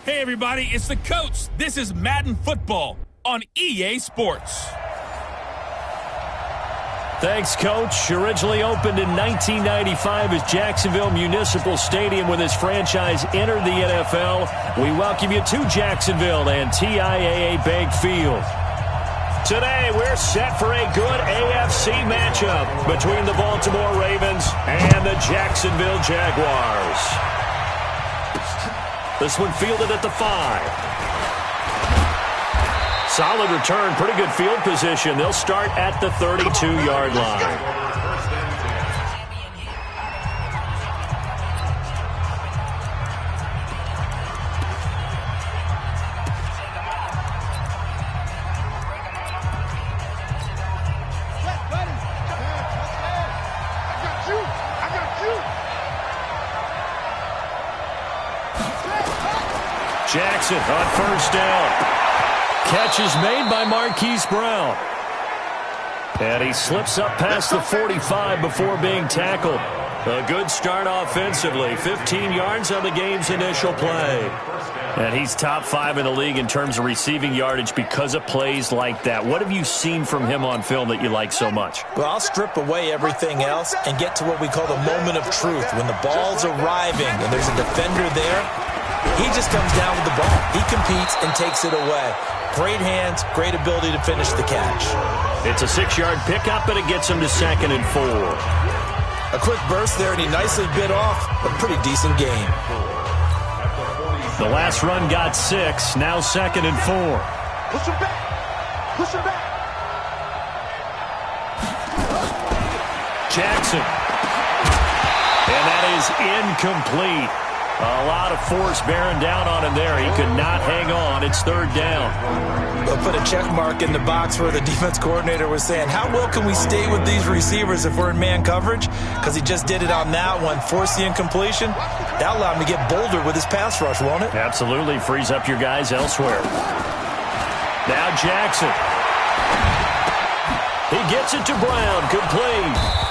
Hey, everybody, it's the coach. This is Madden Football on EA Sports. Thanks, Coach. Originally opened in 1995 as Jacksonville Municipal Stadium when this franchise entered the NFL. We welcome you to Jacksonville and TIAA Bank Field. Today, we're set for a good AFC matchup between the Baltimore Ravens and the Jacksonville Jaguars. This one fielded at the 5. Solid return, pretty good field position. They'll start at the 32-yard line. Jackson on first down. Catch is made by Marquise Brown. And he slips up past the 45 before being tackled. A good start offensively. 15 yards on the game's initial play. And he's top 5 in the league in terms of receiving yardage because of plays like that. What have you seen from him on film that you like so much? Well, I'll strip away everything else and get to what we call the moment of truth. When the ball's arriving and there's a defender there, he just comes down with the ball. He competes and takes it away. Great hands, great ability to finish the catch. It's a 6-yard pickup, and it gets him to 2nd and 4. A quick burst there, and he nicely bit off a pretty decent gain. The last run got 6, now 2nd and 4. Push him back. Push him back. Jackson. And that is incomplete. A lot of force bearing down on him there. He could not hang on. It's 3rd down. They'll put a check mark in the box where the defense coordinator was saying, how well can we stay with these receivers if we're in man coverage? Because he just did it on that one, forced the incompletion. That allowed him to get bolder with his pass rush, won't it? Absolutely. Frees up your guys elsewhere. Now Jackson. He gets it to Brown. Complete.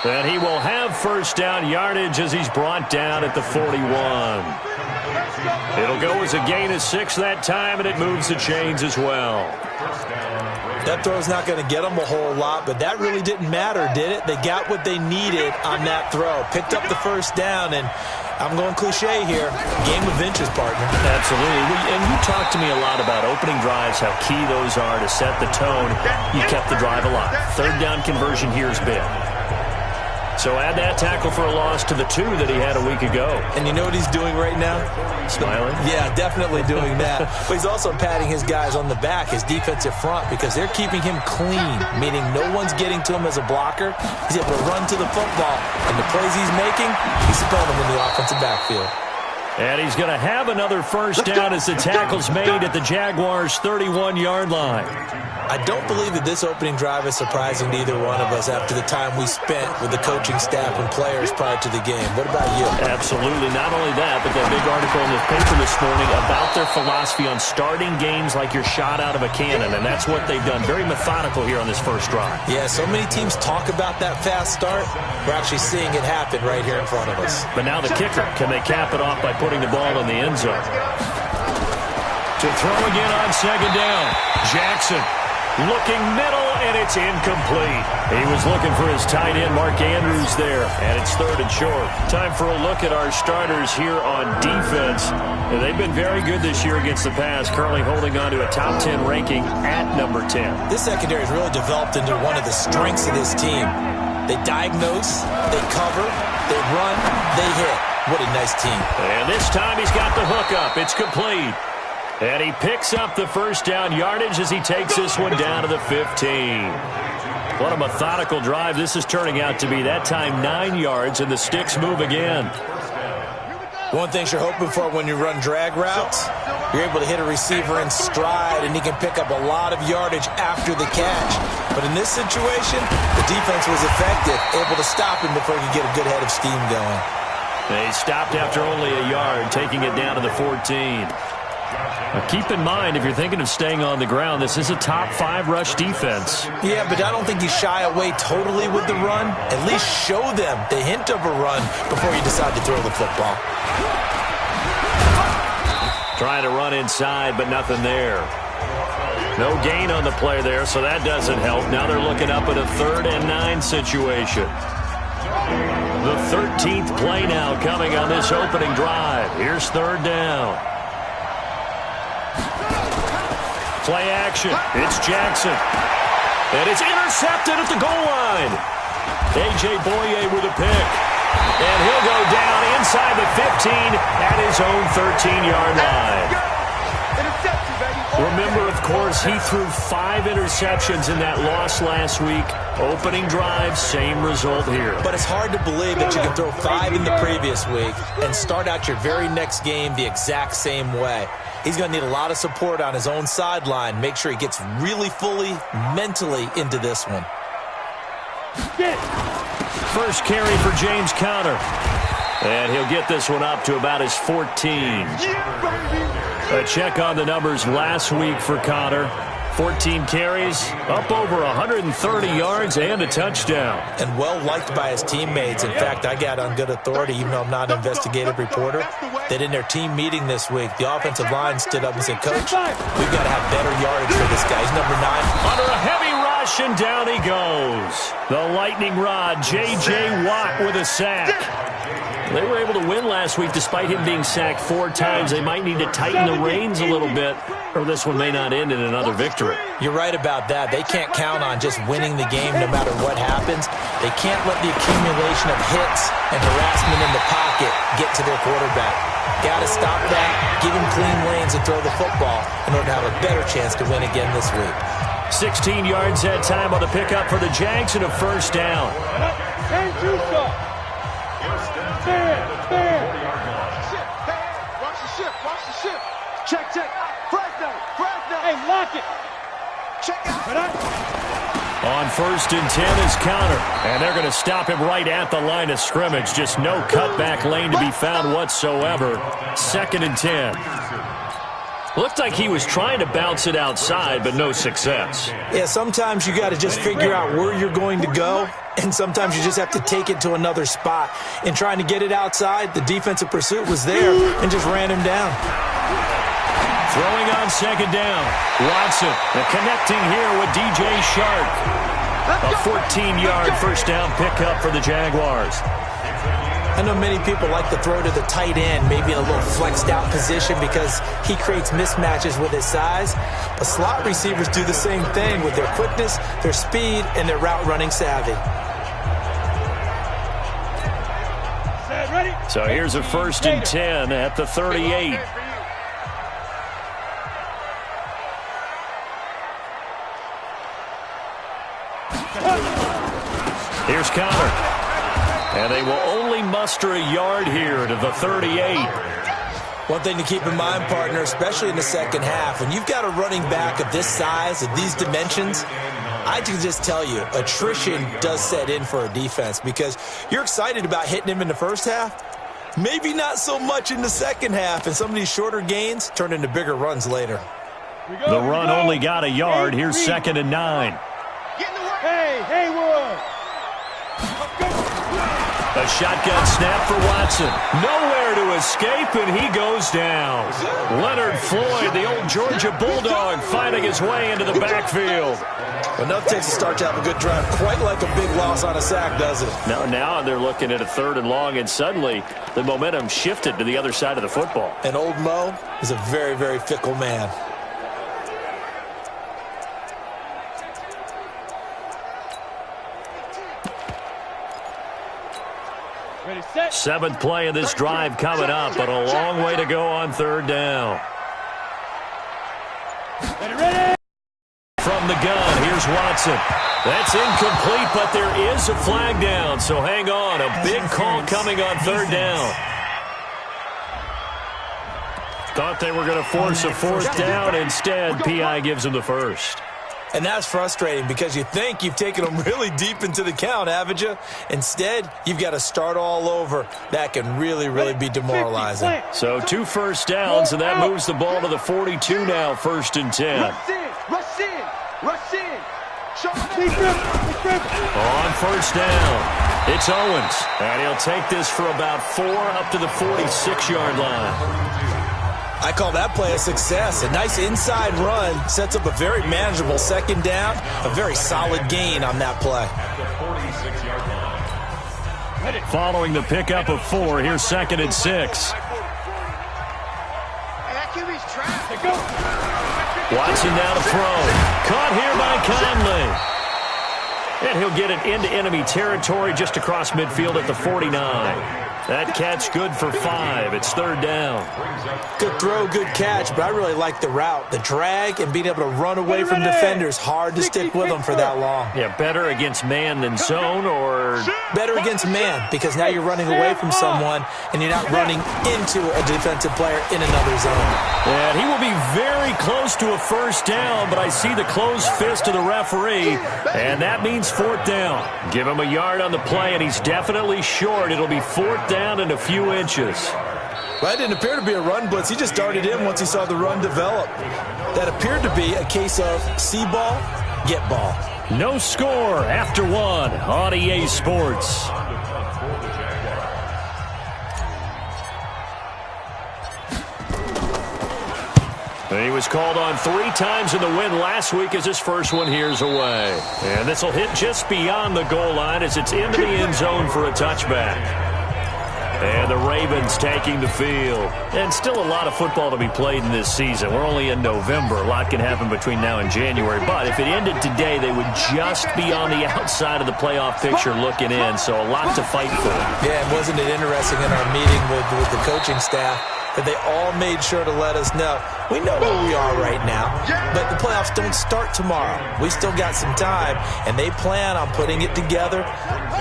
And he will have first down yardage as he's brought down at the 41. It'll go as a gain of 6 that time, and it moves the chains as well. That throw's not going to get them a whole lot, but that really didn't matter, did it? They got what they needed on that throw. Picked up the first down, and I'm going cliche here. Game of inches, partner. Absolutely. And you talked to me a lot about opening drives, how key those are to set the tone. You kept the drive alive. 3rd down conversion here is big. So add that tackle for a loss to the 2 that he had a week ago. And you know what he's doing right now? Smiling? Yeah, definitely doing that. But he's also patting his guys on the back, his defensive front, because they're keeping him clean, meaning no one's getting to him as a blocker. He's able to run to the football. And the plays he's making, he's spelling them in the offensive backfield. And he's going to have another first down as the tackle's made at the Jaguars' 31-yard line. I don't believe that this opening drive is surprising to either one of us after the time we spent with the coaching staff and players prior to the game. What about you? Absolutely. Not only that, but that big article in the paper this morning about their philosophy on starting games like you're shot out of a cannon, and that's what they've done. Very methodical here on this first drive. Yeah, so many teams talk about that fast start. We're actually seeing it happen right here in front of us. But now the kicker. Can they cap it off by putting the ball in the end zone? To throw again on 2nd down. Jackson. Looking middle, and it's incomplete. He was looking for his tight end, Mark Andrews, there, and it's 3rd and short. Time for a look at our starters here on defense. They've been very good this year against the pass, currently holding on to a top 10 ranking at number 10. This secondary has really developed into one of the strengths of this team. They diagnose, they cover, they run, they hit. What a nice team. And this time he's got the hook up. It's complete. And he picks up the first down yardage as he takes this one down to the 15. What a methodical drive this is turning out to be. That time 9 yards, and the sticks move again. One thing you're hoping for when you run drag routes, you're able to hit a receiver in stride, and he can pick up a lot of yardage after the catch. But in this situation, the defense was effective, able to stop him before he could get a good head of steam going. They stopped after only a yard, taking it down to the 14. Now keep in mind, if you're thinking of staying on the ground, this is a top 5 rush defense. Yeah, but I don't think you shy away totally with the run. At least show them the hint of a run before you decide to throw the football. Trying to run inside, but nothing there. No gain on the play there, so that doesn't help. Now they're looking up at a 3rd and 9 situation. The 13th play now coming on this opening drive. Here's 3rd down. Play action. It's Jackson. And it's intercepted at the goal line. A.J. Boye with a pick. And he'll go down inside the 15 at his own 13-yard line. Remember, of course, he threw 5 interceptions in that loss last week. Opening drive, same result here. But it's hard to believe that you can throw 5 in the previous week and start out your very next game the exact same way. He's going to need a lot of support on his own sideline. Make sure he gets really fully, mentally into this one. First carry for James Conner. And he'll get this one up to about his 14. A check on the numbers last week for Conner. 14 carries, up over 130 yards and a touchdown. And well-liked by his teammates. In fact, I got on good authority, even though I'm not an investigative reporter, that in their team meeting this week, the offensive line stood up and said, Coach, we've got to have better yardage for this guy. He's number 9. Under a heavy rush, and down he goes. The lightning rod, J.J. Watt with a sack. They were able to win last week despite him being sacked 4 times. They might need to tighten the reins a little bit, or this one may not end in another victory. You're right about that. They can't count on just winning the game no matter what happens. They can't let the accumulation of hits and harassment in the pocket get to their quarterback. Got to stop that, give him clean lanes and throw the football in order to have a better chance to win again this week. 16 yards that time on the pickup for the Jags and a first down. Watch the ship. Check. Fresno. Hey, lock it. Check out. On 1st and 10 is Conner. And they're going to stop him right at the line of scrimmage. Just no cutback lane to be found whatsoever. 2nd and 10. Looked like he was trying to bounce it outside, but no success. Yeah, sometimes you got to just figure out where you're going to go, and sometimes you just have to take it to another spot. In trying to get it outside, the defensive pursuit was there and just ran him down. Throwing on 2nd down. Watson, connecting here with DJ Shark. A 14-yard first down pickup for the Jaguars. I know many people like to throw to the tight end, maybe in a little flexed out position because he creates mismatches with his size. But slot receivers do the same thing with their quickness, their speed, and their route running savvy. So here's a 1st and 10 at the 38. Here's Conner. And they will only muster a yard here to the 38. One thing to keep in mind, partner, especially in the second half, when you've got a running back of this size, of these dimensions, I can just tell you, attrition does set in for a defense because you're excited about hitting him in the first half. Maybe not so much in the second half, and some of these shorter gains turn into bigger runs later. The run only got a yard. Here's 2nd and 9. Hey, Haywood. A shotgun snap for Watson. Nowhere to escape, and he goes down. Leonard Floyd, the old Georgia Bulldog, finding his way into the backfield. Enough takes a start to have a good drive. Quite like a big loss on a sack, does it? Now they're looking at a 3rd and long, and suddenly the momentum shifted to the other side of the football. And old Mo is a very, very fickle man. Ready, set. 7th play of this drive coming up, but a long way to go on 3rd down. Ready. From the gun, here's Watson. That's incomplete, but there is a flag down, so hang on. A big call coming on 3rd down. Thought they were going to force a 4th down. Instead, P.I. gives them the first. And that's frustrating because you think you've taken them really deep into the count, haven't you? Instead, you've got to start all over. That can really, really be demoralizing. So 2 first downs, and that moves the ball to the 42 now, 1st and 10. Rush in. On 1st down, it's Owens. And he'll take this for about 4 up to the 46-yard line. I call that play a success. A nice inside run sets up a very manageable second down, a very solid gain on that play. Following the pickup of 4, here's 2nd and 6. Watson now to throw. Caught here by Conley. And he'll get it into enemy territory just across midfield at the 49. That catch good for 5. It's 3rd down. Good throw, good catch, but I really like the route. The drag and being able to run away from defenders. Hard to stick with them for that long. Yeah, better against man than zone, or better against man, because now you're running away from someone and you're not running into a defensive player in another zone. And he will be very close to a 1st down, but I see the closed fist of the referee, and that means 4th down. Give him a yard on the play, and he's definitely short. It'll be 4th down and a few inches. Well, that didn't appear to be a run blitz. He just darted in once he saw the run develop. That appeared to be a case of see ball, get ball. No score after 1 on EA Sports. He was called on 3 times in the win last week as his first one here's away. And this will hit just beyond the goal line as it's into the end zone for a touchback. And the Ravens taking the field. And still a lot of football to be played in this season. We're only in November. A lot can happen between now and January. But if it ended today, they would just be on the outside of the playoff picture looking in. So a lot to fight for. Yeah, and wasn't it interesting in our meeting with the coaching staff that they all made sure to let us know. We know where we are right now, but the playoffs don't start tomorrow. We still got some time, and they plan on putting it together,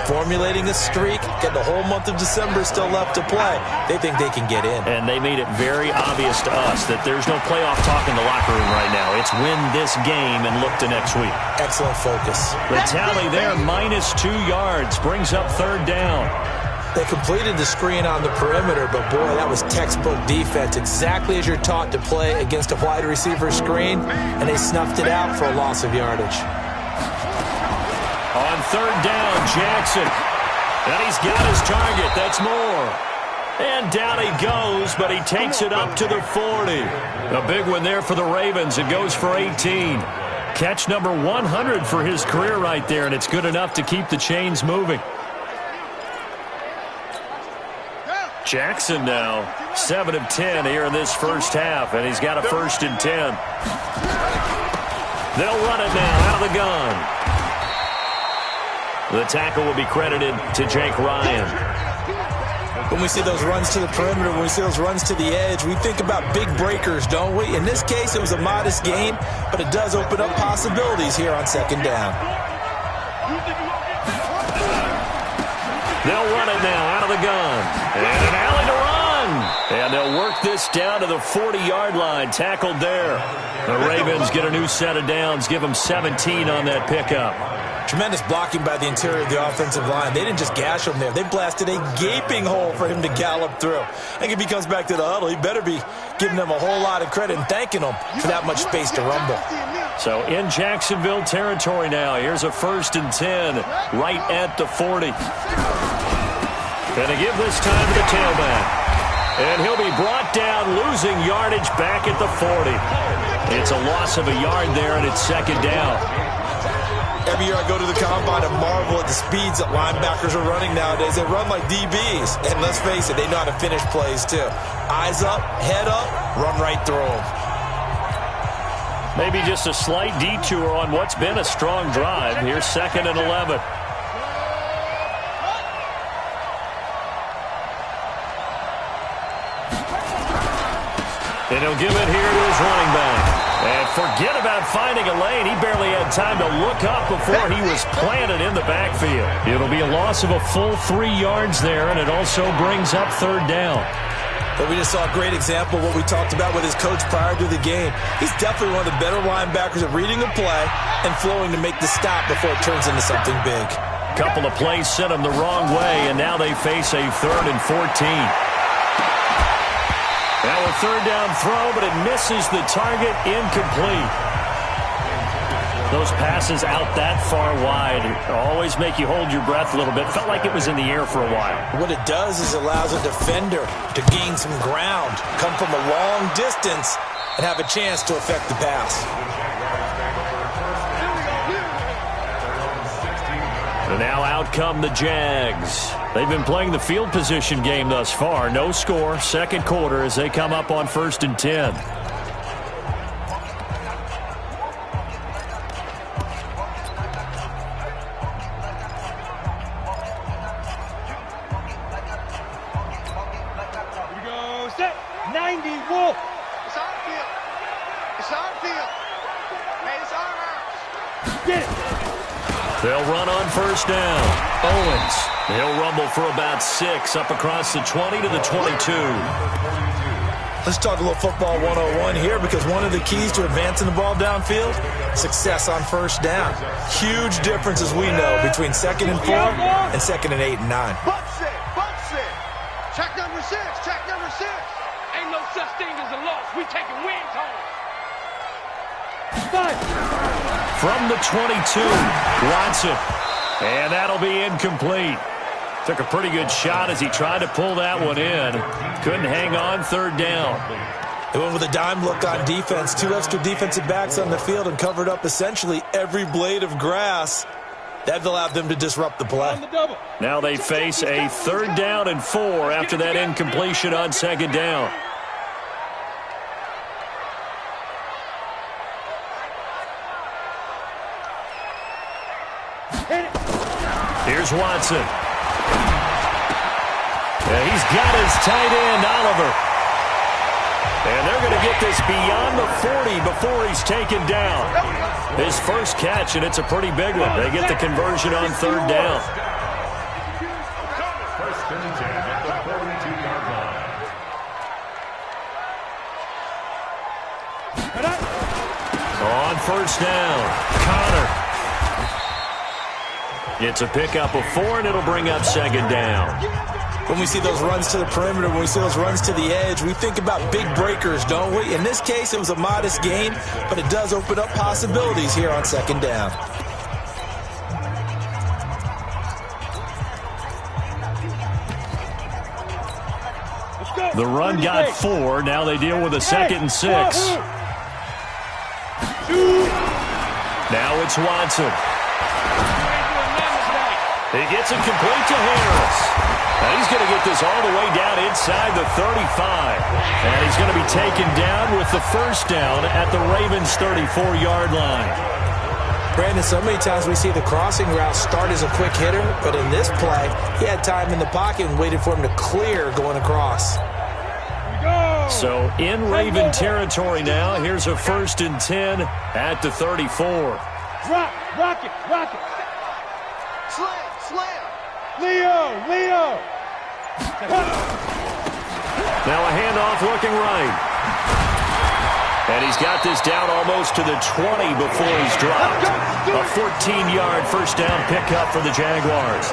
formulating a streak, get the whole month of December still left to play. They think they can get in. And they made it very obvious to us that there's no playoff talk in the locker room right now. It's win this game and look to next week. Excellent focus. The tally there, -2 yards, brings up 3rd down. They completed the screen on the perimeter, but boy, that was textbook defense. Exactly as you're taught to play against a wide receiver screen, and they snuffed it out for a loss of yardage. On 3rd down, Jackson. And he's got his target. That's more. And down he goes, but he takes it up to the 40. A big one there for the Ravens. It goes for 18. Catch number 100 for his career right there, and it's good enough to keep the chains moving. Jackson now, 7 of 10 here in this first half, and he's got a 1st and 10. They'll run it now out of the gun. The tackle will be credited to Jake Ryan. When we see those runs to the perimeter, when we see those runs to the edge, we think about big breakers, don't we? In this case, it was a modest gain, but it does open up possibilities here on 2nd down. They'll run it now out of the gun. And an alley to run. And they'll work this down to the 40-yard line. Tackled there. The Ravens get a new set of downs. Give them 17 on that pickup. Tremendous blocking by the interior of the offensive line. They didn't just gash him there. They blasted a gaping hole for him to gallop through. I think if he comes back to the huddle, he better be giving them a whole lot of credit and thanking them for that much space to rumble. So in Jacksonville territory now. Here's a 1st and 10 right at the 40. And they give this time to the tailback. And he'll be brought down, losing yardage back at the 40. It's a loss of a yard there, and it's 2nd down. Every year I go to the combine and marvel at the speeds that linebackers are running nowadays. They run like DBs. And let's face it, they know how to finish plays too. Eyes up, head up, run right through them. Maybe just a slight detour on what's been a strong drive. Here's 2nd and 11. And he'll give it here to his running back. And forget about finding a lane. He barely had time to look up before he was planted in the backfield. It'll be a loss of a full 3 yards there, and it also brings up 3rd down. But we just saw a great example of what we talked about with his coach prior to the game. He's definitely one of the better linebackers at reading a play and flowing to make the stop before it turns into something big. Couple of plays sent him the wrong way, and now they face a 3rd and 14. Now a 3rd down throw, but it misses the target, incomplete. Those passes out that far wide always make you hold your breath a little bit. Felt like it was in the air for a while. What it does is allows a defender to gain some ground, come from a long distance, and have a chance to affect the pass. And now out come the Jags. They've been playing the field position game thus far. No score, second quarter as they come up on 1st and 10. They'll run on 1st down. Owens. He'll rumble for about 6 up across the 20 to the 22. Let's talk a little football 101 here, because one of the keys to advancing the ball downfield, success on 1st down. Huge difference, as we know, between 2nd and 4 and 2nd and 8 and 9. Butt set, butt set. Check number 6, check number 6. Ain't no such thing as a loss. We taking wins home. From the 22, Watson. And that'll be incomplete. Took a pretty good shot as he tried to pull that one in. Couldn't hang on 3rd down. They went with a dime look on defense. 2 extra defensive backs on the field and covered up essentially every blade of grass. That allowed them to disrupt the play. Now they face a 3rd down and 4 after that incompletion on 2nd down. Here's Watson. And he's got his tight end, Oliver. And they're going to get this beyond the 40 before he's taken down. His first catch, and it's a pretty big one. They get the conversion on 3rd down. On 1st down, Connor. It's a pickup of 4, and it'll bring up 2nd down. When we see those runs to the perimeter, when we see those runs to the edge, we think about big breakers, don't we? In this case, it was a modest gain, but it does open up possibilities here on 2nd down. The run got 4. Now they deal with a 2nd and 6. Now it's Watson. He gets it complete to Harris. Now he's going to get this all the way down inside the 35. And he's going to be taken down with the 1st down at the Ravens' 34-yard line. Brandon, so many times we see the crossing route start as a quick hitter, but in this play, he had time in the pocket and waited for him to clear going across. So in Raven territory now, here's a 1st and 10 at the 34. Drop, rock it, rock it. Slam, slam. Leo. Now a handoff looking right. And he's got this down almost to the 20 before he's dropped. A 14-yard 1st down pickup for the Jaguars.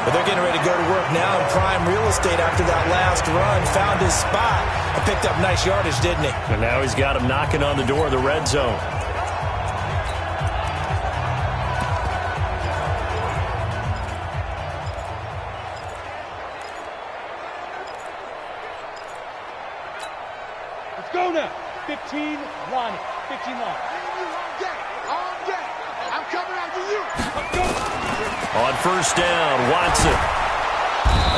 But they're getting ready to go to work now in prime real estate after that last run. Found his spot and picked up nice yardage, didn't he? And now he's got him knocking on the door of the red zone. Let's go now. 15 line. 15 line. On deck. I'm coming after you. Let's go. On 1st down, Watson.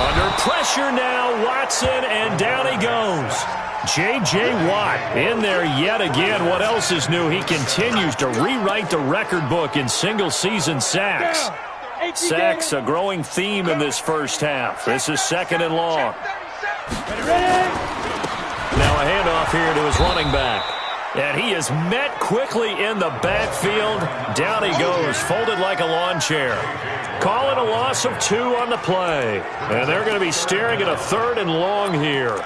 Under pressure now, Watson, and down he goes. J.J. Watt in there yet again. What else is new? He continues to rewrite the record book in single-season sacks. Sacks, a growing theme in this first half. This is 2nd and long. Now a handoff here to his running back. And he is met quickly in the backfield. Down he goes, folded like a lawn chair. Calling a loss of 2 on the play. And they're going to be staring at a 3rd and long here.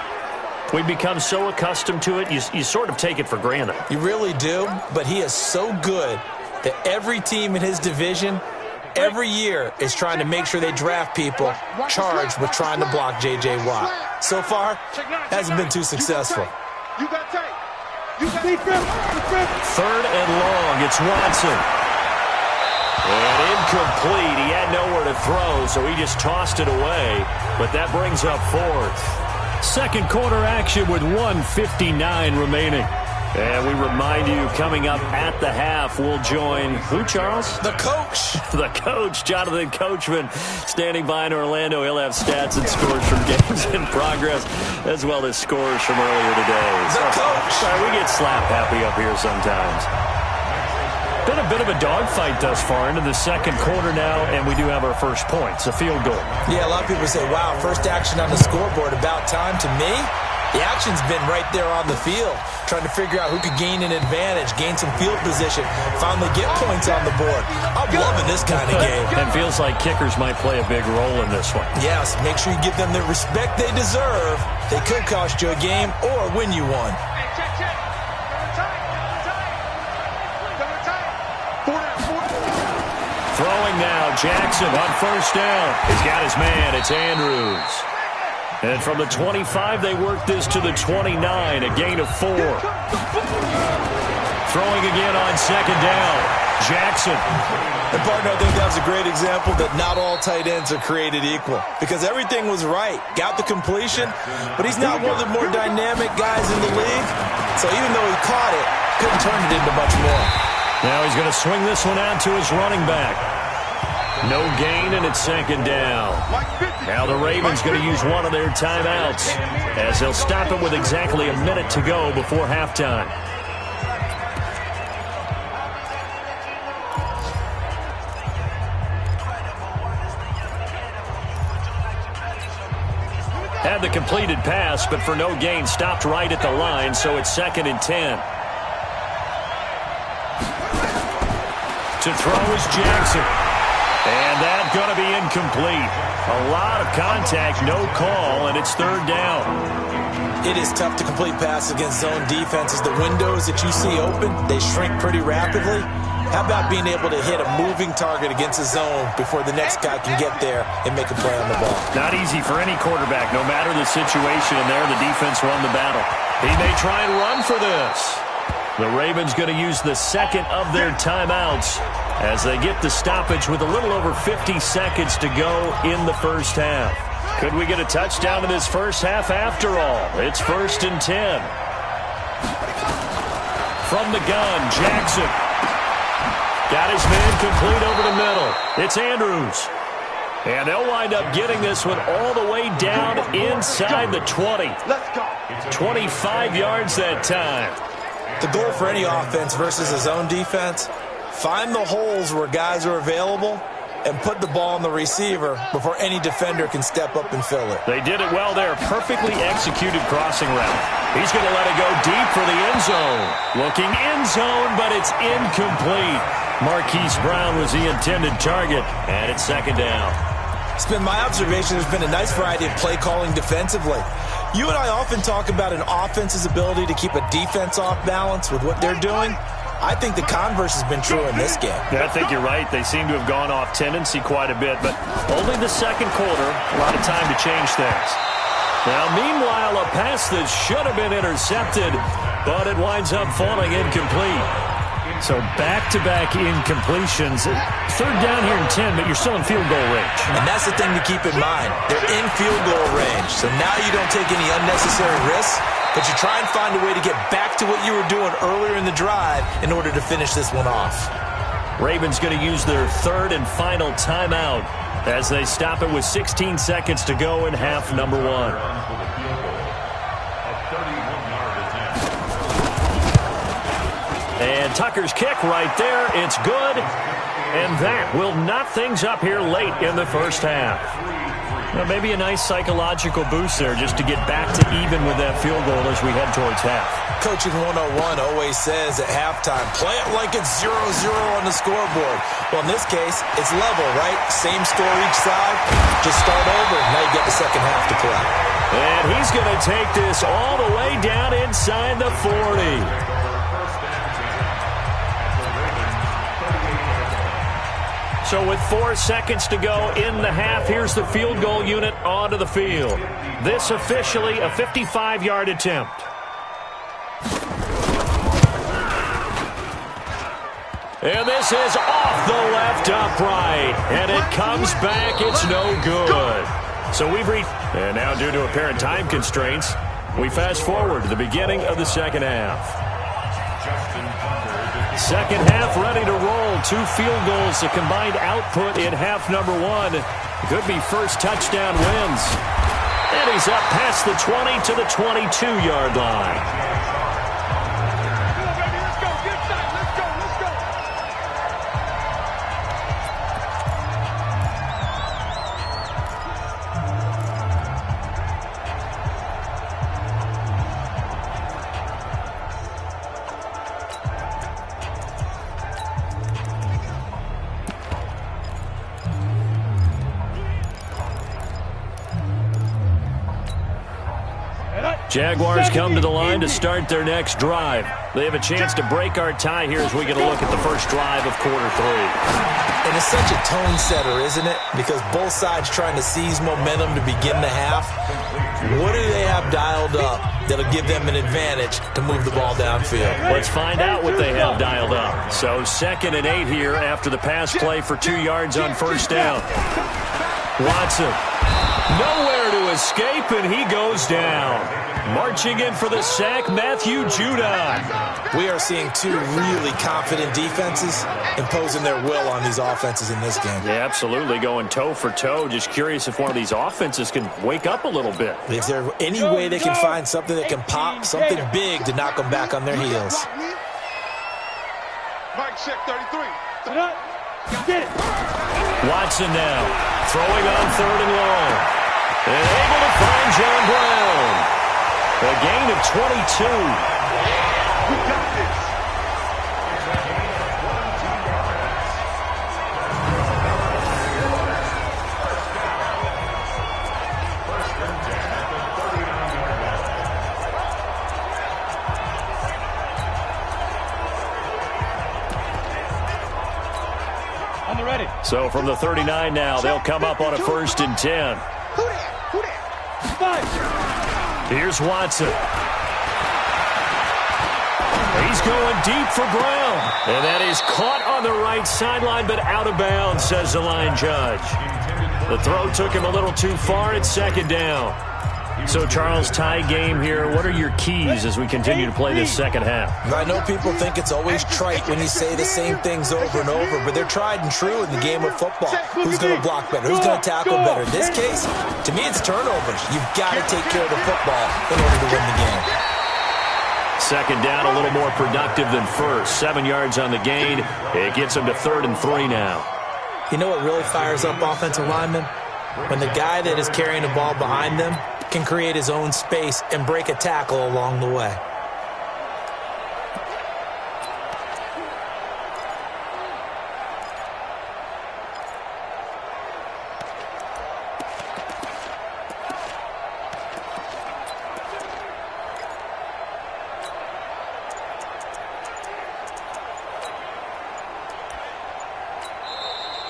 We've become so accustomed to it, you sort of take it for granted. You really do, but he is so good that every team in his division every year is trying to make sure they draft people charged with trying to block J.J. Watt. So far, hasn't been too successful. You got tape. You got tape. 3rd and long. It's Watson. And incomplete. He had nowhere to throw, so he just tossed it away. But that brings up fourth. Second quarter action with 1:59 remaining. And we remind you, coming up at the half, we'll join who, Charles? The coach. The coach, Jonathan Coachman, standing by in Orlando. He'll have stats and scores from games in progress, as well as scores from earlier today. The coach. Sorry, we get slap happy up here sometimes. Been a bit of a dogfight thus far into the second quarter now, and we do have our first points, a field goal. Yeah, a lot of people say, wow, first action on the scoreboard, about time. To me, the action's been right there on the field, trying to figure out who could gain an advantage, gain some field position, finally get points on the board. I'm loving this kind of game. And feels like kickers might play a big role in this one. Yes, make sure you give them the respect they deserve. They could cost you a game or win you one. Throwing now, Jackson on first down. He's got his man, it's Andrews. And from the 25, they work this to the 29, a gain of 4. Throwing again on second down, Jackson. And partner, I think that was a great example that not all tight ends are created equal, because everything was right. Got the completion, but he's not one of the more dynamic guys in the league. So even though he caught it, couldn't turn it into much more. Now he's going to swing this one out to his running back. No gain, and it's second down. Now the Ravens going to use one of their timeouts, as they'll stop it with exactly a minute to go before halftime. Had the completed pass, but for no gain, stopped right at the line, so it's 2nd and 10. To throw is Jackson. And that's going to be incomplete. A lot of contact, no call, and it's 3rd down. It is tough to complete passes against zone defenses. The windows that you see open, they shrink pretty rapidly. How about being able to hit a moving target against a zone before the next guy can get there and make a play on the ball? Not easy for any quarterback, no matter the situation, and there the defense won the battle. He may try and run for this. The Ravens going to use the second of their timeouts as they get the stoppage with a little over 50 seconds to go in the first half. Could we get a touchdown in this first half after all? It's 1st and 10. From the gun, Jackson. Got his man complete over the middle. It's Andrews. And they'll wind up getting this one all the way down inside the 20. 25 yards that time. The goal for any offense versus a zone defense, find the holes where guys are available and put the ball on the receiver before any defender can step up and fill it. They did it well there. Perfectly executed crossing route. He's going to let it go deep for the end zone. Looking end zone, but it's incomplete. Marquise Brown was the intended target, and it's 2nd down. It's been my observation there's been a nice variety of play calling defensively. You and I often talk about an offense's ability to keep a defense off balance with what they're doing. I think the converse has been true in this game. Yeah, I think you're right. They seem to have gone off tendency quite a bit, but only the second quarter, a lot of time to change things. Now, meanwhile, a pass that should have been intercepted, but it winds up falling incomplete. So back-to-back incompletions. 3rd down here in 10, but you're still in field goal range. And that's the thing to keep in mind. They're in field goal range, so now you don't take any unnecessary risks, but you try and find a way to get back to what you were doing earlier in the drive in order to finish this one off. Ravens going to use their 3rd and final timeout as they stop it with 16 seconds to go in half number 1. And Tucker's kick right there. It's good. And that will knock things up here late in the first half. Now, maybe a nice psychological boost there just to get back to even with that field goal as we head towards half. Coaching 101 always says at halftime, play it like it's 0-0 on the scoreboard. Well, in this case, it's level, right? Same score each side. Just start over, and now you get the second half to play. And he's going to take this all the way down inside the 40. So with 4 seconds to go in the half, here's the field goal unit onto the field. This officially a 55-yard attempt. And this is off the left upright. And it comes back. It's no good. So we've reached. And now due to apparent time constraints, we fast forward to the beginning of the second half. Second half ready to roll. 2 field goals, the combined output in half number 1. Could be first touchdown wins. And he's up past the 20 to the 22-yard line. Jaguars come to the line to start their next drive. They have a chance to break our tie here as we get a look at the first drive of quarter 3. And it's such a tone setter, isn't it? Because both sides trying to seize momentum to begin the half. What do they have dialed up that'll give them an advantage to move the ball downfield? Let's find out what they have dialed up. So 2nd and 8 here after the pass play for 2 yards on first down. Watson, nowhere to escape, and he goes down. Marching in for the sack, Matthew Judon. We are seeing 2 really confident defenses imposing their will on these offenses in this game. Yeah, absolutely, going toe for toe. Just curious if one of these offenses can wake up a little bit. Is there any way they can find something that can pop, something big to knock them back on their heels? Mike check 33. Get it. Watson now, throwing on 3rd and long. And able to find John Brown. A gain of 22. We got this. On the ready. So from the 39 now, they'll come up on a 1st and 10. Who that? Five. Here's Watson. He's going deep for Brown. And that is caught on the right sideline, but out of bounds, says the line judge. The throw took him a little too far at 2nd down. So, Charles, tie game here. What are your keys as we continue to play this second half? I know people think it's always trite when you say the same things over and over, but they're tried and true in the game of football. Who's going to block better? Who's going to tackle better? In this case, to me, it's turnovers. You've got to take care of the football in order to win the game. 2nd down, a little more productive than first. 7 yards on the gain. It gets them to 3rd and 3 now. You know what really fires up offensive linemen? When the guy that is carrying the ball behind them can create his own space and break a tackle along the way.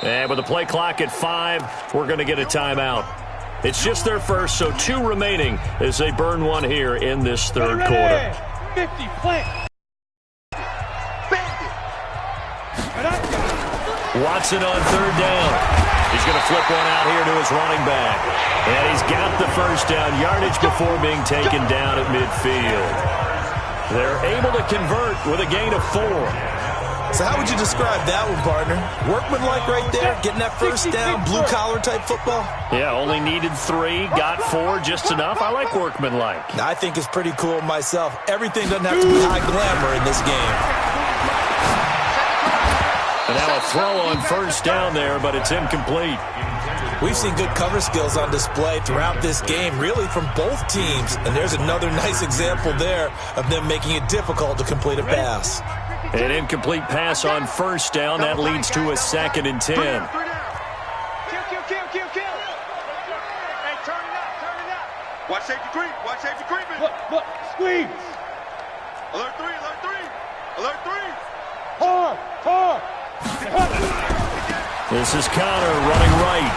And with the play clock at 5, we're going to get a timeout. It's just their first, so 2 remaining as they burn one here in this 3rd quarter. 50, plant. Watson on 3rd down. He's going to flip one out here to his running back. And he's got the first down yardage before being taken down at midfield. They're able to convert with a gain of 4. So how would you describe that one, partner? Workmanlike right there, getting that first down, blue-collar type football? Yeah, only needed 3, got 4, just enough. I like workmanlike. I think it's pretty cool myself. Everything doesn't have to be high glamour in this game. And now a throw on first down there, but it's incomplete. We've seen good cover skills on display throughout this game, really from both teams. And there's another nice example there of them making it difficult to complete a pass. An incomplete pass on first down. That leads to a 2nd and 10. Kill. Hey, turn it out. Watch safety creep. Look, squeeze. Alert 3. Hard. This is Connor running right.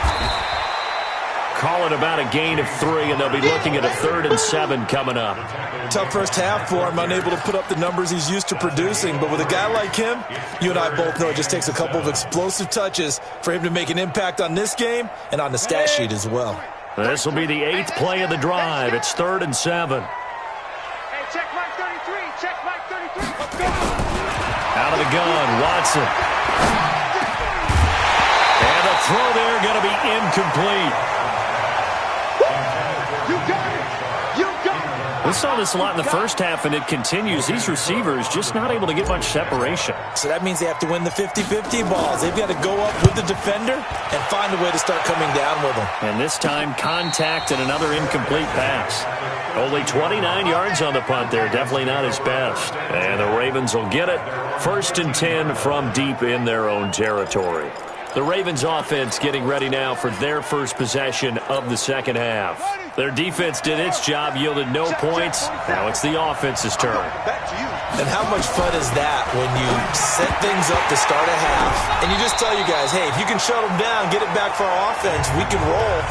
call it about a gain of 3, and they'll be looking at a 3rd and 7 coming up. Tough first half for him, unable to put up the numbers he's used to producing. But with a guy like him, you and I both know it just takes a couple of explosive touches for him to make an impact on this game and on the stat sheet as well. This will be the 8th play of the drive. It's 3rd and 7. Hey, check Mike 33. Check Mike 33. Let's go. Out of the gun, Watson. And the throw there going to be incomplete. You got it. You got it. We saw this a lot in the first half, and it continues. These receivers just not able to get much separation. So that means they have to win the 50-50 balls. They've got to go up with the defender and find a way to start coming down with them. And this time, contact and another incomplete pass. Only 29 yards on the punt there. Definitely not his best. And the Ravens will get it. 1st and 10 from deep in their own territory. The Ravens offense getting ready now for their first possession of the second half. Their defense did its job, yielded no points. Now it's the offense's turn. And how much fun is that when you set things up to start a half and you just tell you guys, hey, if you can shut them down, get it back for our offense, we can roll.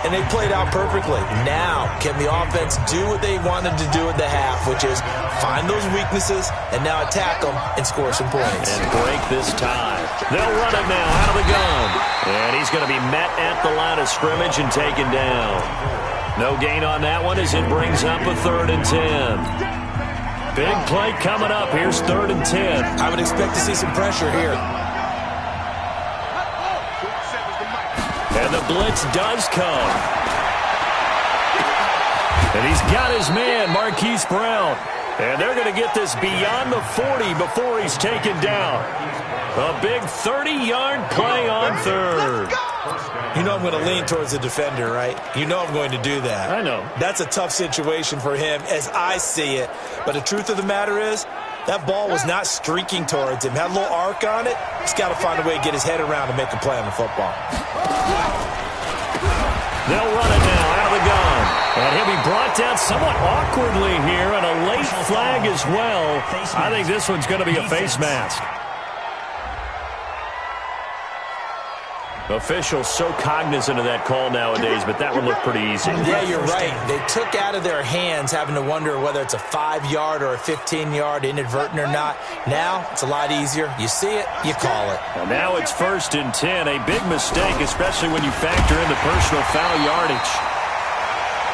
And they played out perfectly. Now, can the offense do what they wanted to do at the half, which is find those weaknesses and now attack them and score some points. And break this tie. They'll run it now out of the gun. And he's going to be met at the line of scrimmage and taken down. No gain on that one as it brings up a 3rd and 10. Big play coming up. Here's 3rd and 10. I would expect to see some pressure here. And the blitz does come. And he's got his man, Marquise Brown. And they're going to get this beyond the 40 before he's taken down. A big 30-yard play on 3rd. You know I'm going to lean towards the defender, right? You know I'm going to do that. I know. That's a tough situation for him as I see it. But the truth of the matter is, that ball was not streaking towards him. Had a little arc on it. He's got to find a way to get his head around and make a play on the football. They'll run it now out of the gun. And he'll be brought down somewhat awkwardly here, and a late flag as well. I think this one's going to be a face mask. Officials so cognizant of that call nowadays, but that one looked pretty easy. Yeah, you're right. They took out of their hands having to wonder whether it's a 5-yard or a 15-yard, inadvertent or not. Now, it's a lot easier. You see it, you call it. And now it's 1st and 10. A big mistake, especially when you factor in the personal foul yardage.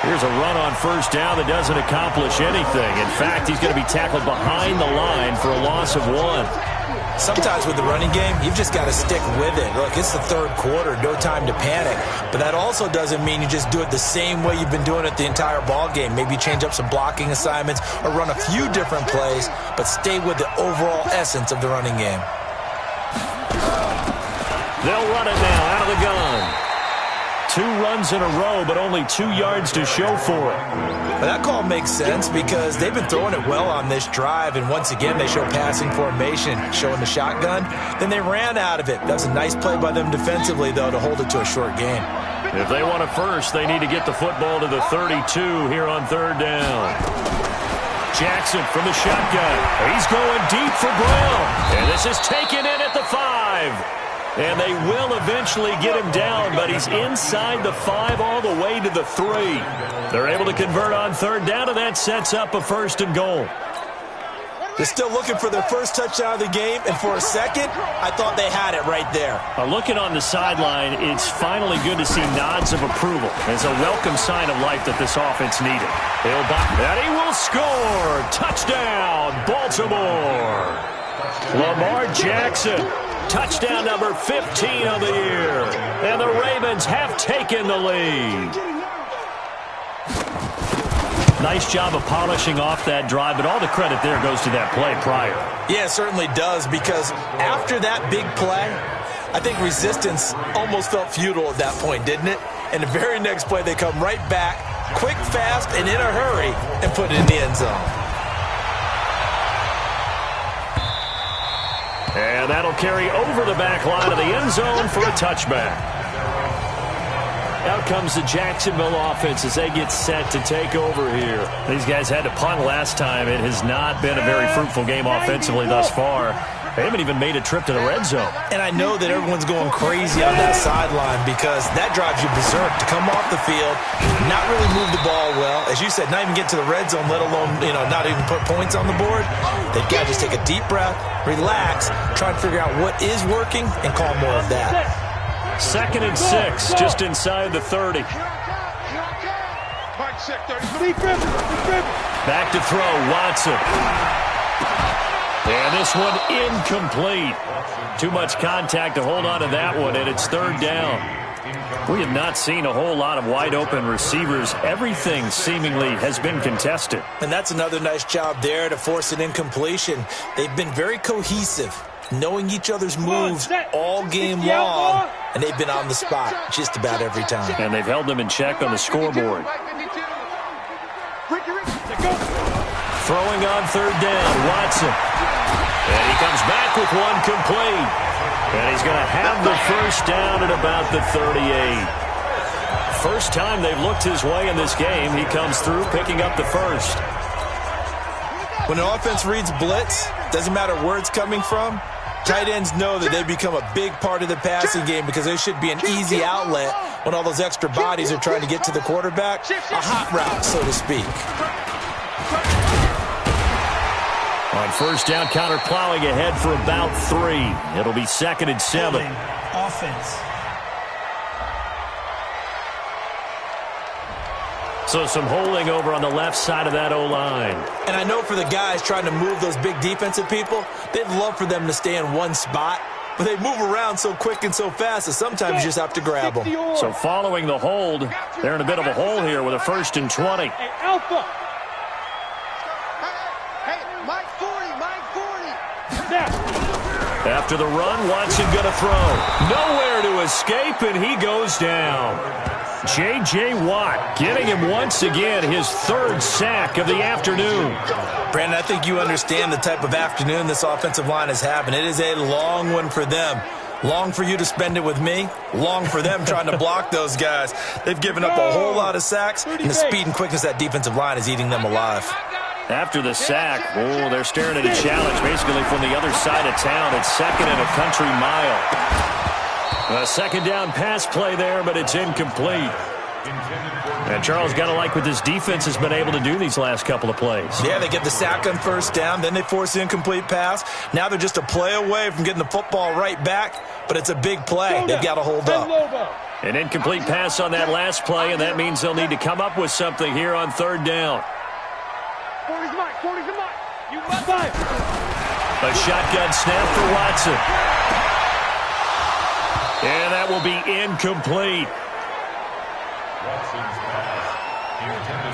Here's a run on 1st down that doesn't accomplish anything. In fact, he's going to be tackled behind the line for a loss of 1. Sometimes with the running game, you've just got to stick with it. Look, it's the 3rd quarter, no time to panic. But that also doesn't mean you just do it the same way you've been doing it the entire ball game. Maybe change up some blocking assignments or run a few different plays, but stay with the overall essence of the running game. They'll run it now out of the gun. 2 runs in a row, but only 2 yards to show for it. Well, that call makes sense because they've been throwing it well on this drive, and once again they show passing formation, showing the shotgun. Then they ran out of it. That was a nice play by them defensively, though, to hold it to a short game. If they want it first, they need to get the football to the 32 here on 3rd down. Jackson from the shotgun. He's going deep for Brown. And this is taken in at the 5. And they will eventually get him down, but he's inside the 5 all the way to the 3. They're able to convert on 3rd down, and that sets up a 1st and goal. They're still looking for their first touchdown of the game, and for a second, I thought they had it right there. Looking on the sideline, it's finally good to see nods of approval. It's a welcome sign of life that this offense needed. And he will score! Touchdown, Baltimore! Lamar Jackson. Touchdown number 15 of the year. And the Ravens have taken the lead. Nice job of polishing off that drive, but all the credit there goes to that play prior. Yeah, it certainly does, because after that big play, I think resistance almost felt futile at that point, didn't it? And the very next play, they come right back, quick, fast, and in a hurry, and put it in the end zone. And that'll carry over the back line of the end zone for a touchback. Out comes the Jacksonville offense as they get set to take over here. These guys had to punt last time. It has not been a very fruitful game offensively thus far. They haven't even made a trip to the red zone. And I know that everyone's going crazy on that sideline because that drives you berserk to come off the field, not really move the ball well. As you said, not even get to the red zone, let alone, not even put points on the board. They've got to just take a deep breath, relax, try to figure out what is working, and call more of that. 2nd and 6, just inside the 30. Back to throw, Watson. And this one incomplete. Too much contact to hold on to that one, and it's 3rd down. We have not seen a whole lot of wide-open receivers. Everything seemingly has been contested. And that's another nice job there to force an incompletion. They've been very cohesive, knowing each other's moves all game long, and they've been on the spot just about every time. And they've held them in check on the scoreboard. Throwing on 3rd down, Watson. And he comes back with one complete. And he's going to have the 1st down at about the 38. First time they've looked his way in this game, he comes through picking up the 1st. When an offense reads blitz, doesn't matter where it's coming from, tight ends know that they become a big part of the passing game because there should be an easy outlet when all those extra bodies are trying to get to the quarterback. A hot route, so to speak. On 1st down, counter plowing ahead for about 3. It'll be 2nd and 7. Offense. So some holding over on the left side of that O-line. And I know for the guys trying to move those big defensive people, they'd love for them to stay in one spot, but they move around so quick and so fast that sometimes you just have to grab them. So following the hold, they're in a bit of a hole here with a 1st and 20. Hey, Alpha. Hey, Mike 40, Mike 40. After the run, Watson going to throw. Nowhere to escape, and he goes down. J.J. Watt getting him once again his 3rd sack of the afternoon. Brandon, I think you understand the type of afternoon this offensive line is having. It is a long one for them. Long for you to spend it with me. Long for them trying to block those guys. They've given up a whole lot of sacks, and the speed and quickness of that defensive line is eating them alive. After the sack, they're staring at a challenge basically from the other side of town. It's 2nd and a country mile. A 2nd down pass play there, but it's incomplete. And Charles, got to like what this defense has been able to do these last couple of plays. Yeah, they get the sack on 1st down, then they force the incomplete pass. Now they're just a play away from getting the football right back, but it's a big play. They've got to hold up. An incomplete pass on that last play, and that means they'll need to come up with something here on 3rd down. 40's Mike, 40's Mike. You must fight. A shotgun snap for Watson. And that will be incomplete.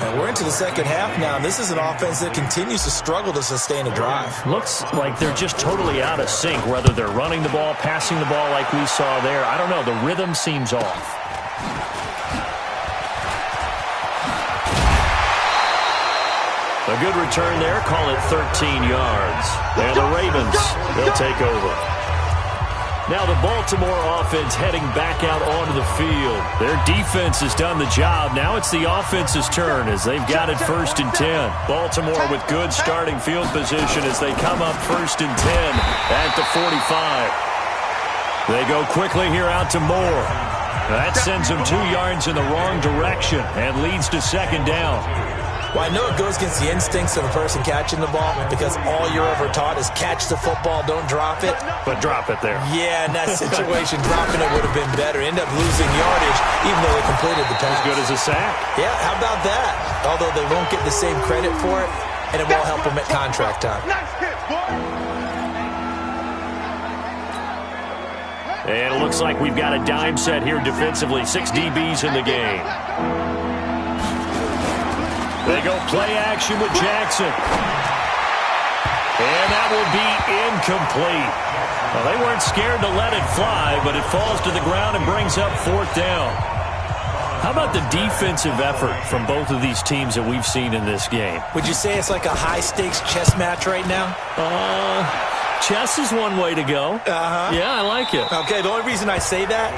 And we're into the 2nd half now. This is an offense that continues to struggle to sustain a drive. Looks like they're just totally out of sync, whether they're running the ball, passing the ball like we saw there. I don't know. The rhythm seems off. A good return there. Call it 13 yards. And the Ravens, they'll take over. Now the Baltimore offense heading back out onto the field. Their defense has done the job. Now it's the offense's turn as they've got it 1st and 10. Baltimore with good starting field position as they come up 1st and 10 at the 45. They go quickly here out to Moore. That sends them 2 yards in the wrong direction and leads to 2nd down. Well, I know it goes against the instincts of the person catching the ball because all you're ever taught is catch the football, don't drop it. But drop it there. Yeah, in that situation, dropping it would have been better. End up losing yardage even though they completed the pass. As good as a sack. Yeah, how about that? Although they won't get the same credit for it, and it won't help them at contract time. And it looks like we've got a dime set here defensively. 6 DBs in the game. They go play action with Jackson. And that will be incomplete. Well, they weren't scared to let it fly, but it falls to the ground and brings up 4th down. How about the defensive effort from both of these teams that we've seen in this game? Would you say it's like a high-stakes chess match right now? Chess is one way to go. Yeah, I like it. Okay, the only reason I say that,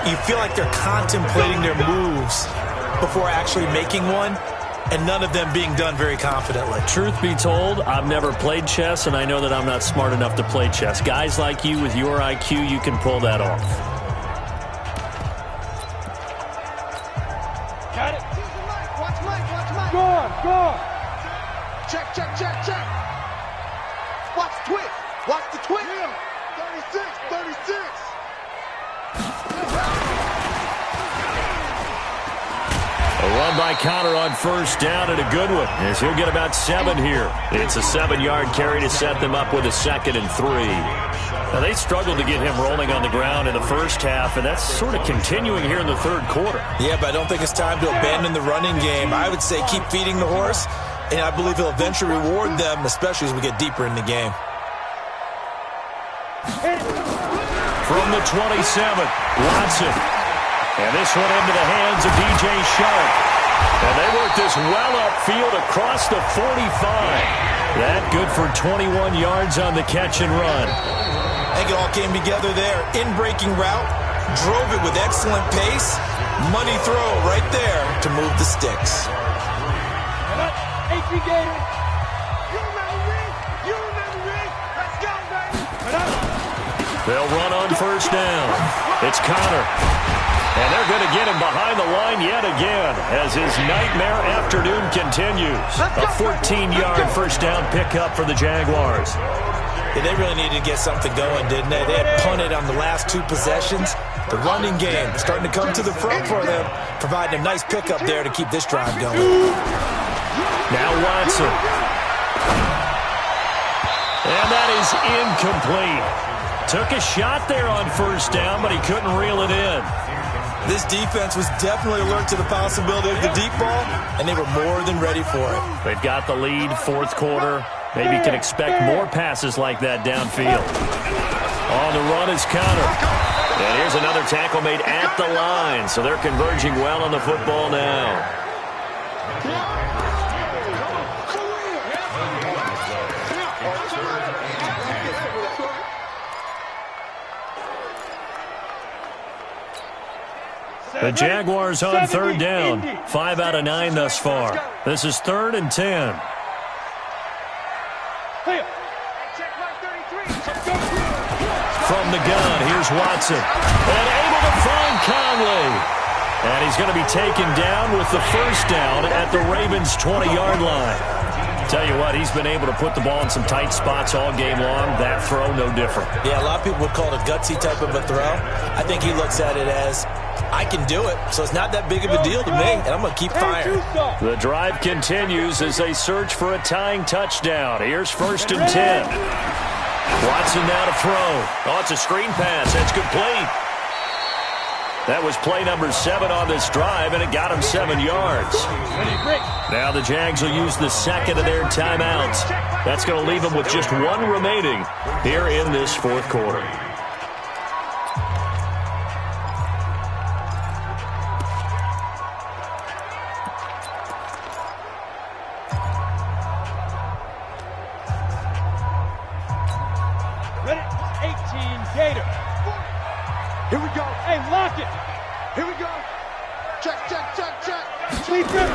you feel like they're contemplating their moves before actually making one. and none of them being done very confidently. Truth be told, I've never played chess, and I know that I'm not smart enough to play chess. Guys like you with your IQ, you can pull that off. Got it. Watch Mike. Go on. Check. Watch the twitch. Yeah. 36. A run by Connor on first down, and a good one, as he'll get about 7 here. It's a 7-yard carry to set them up with a 2nd and 3. Now, they struggled to get him rolling on the ground in the first half, and that's sort of continuing here in the third quarter. Yeah, but I don't think it's time to abandon the running game. I would say keep feeding the horse, and I believe he'll eventually reward them, especially as we get deeper in the game. From the 27, Watson. And this one into the hands of DJ Sharp. And they work this well upfield across the 45. That good for 21 yards on the catch and run. I think it all came together there. In-breaking route, drove it with excellent pace. Money throw right there to move the sticks. They'll run on first down. It's Connor. And they're going to get him behind the line yet again as his nightmare afternoon continues. A 14-yard first down pickup for the Jaguars. Yeah, they really needed to get something going, didn't they? They had punted on the last 2 possessions. The running game starting to come to the front for them, providing a nice pickup there to keep this drive going. Now Watson. And that is incomplete. Took a shot there on first down, but he couldn't reel it in. This defense was definitely alert to the possibility of the deep ball, and they were more than ready for it. They've got the lead, fourth quarter. Maybe can expect more passes like that downfield. On the run is Connor. And here's another tackle made at the line, so they're converging well on the football now. The Jaguars on third down. 5 out of 9 thus far. This is 3rd and 10. From the gun, here's Watson. And able to find Conley. And he's going to be taken down with the first down at the Ravens' 20-yard line. Tell you what, he's been able to put the ball in some tight spots all game long. That throw, no different. Yeah, a lot of people would call it a gutsy type of a throw. I think he looks at it as, I can do it, so it's not that big of a deal to me, and I'm going to keep firing. The drive continues as they search for a tying touchdown. Here's 1st and 10. Watson now to throw. Oh, it's a screen pass. That's complete. That was play number 7 on this drive, and it got him 7 yards. Now the Jags will use the second of their timeouts. That's going to leave them with just 1 remaining here in this fourth quarter. Ready? 18, Gator. Here we go. Hey, lock it. Here we go. Check. Sleep in.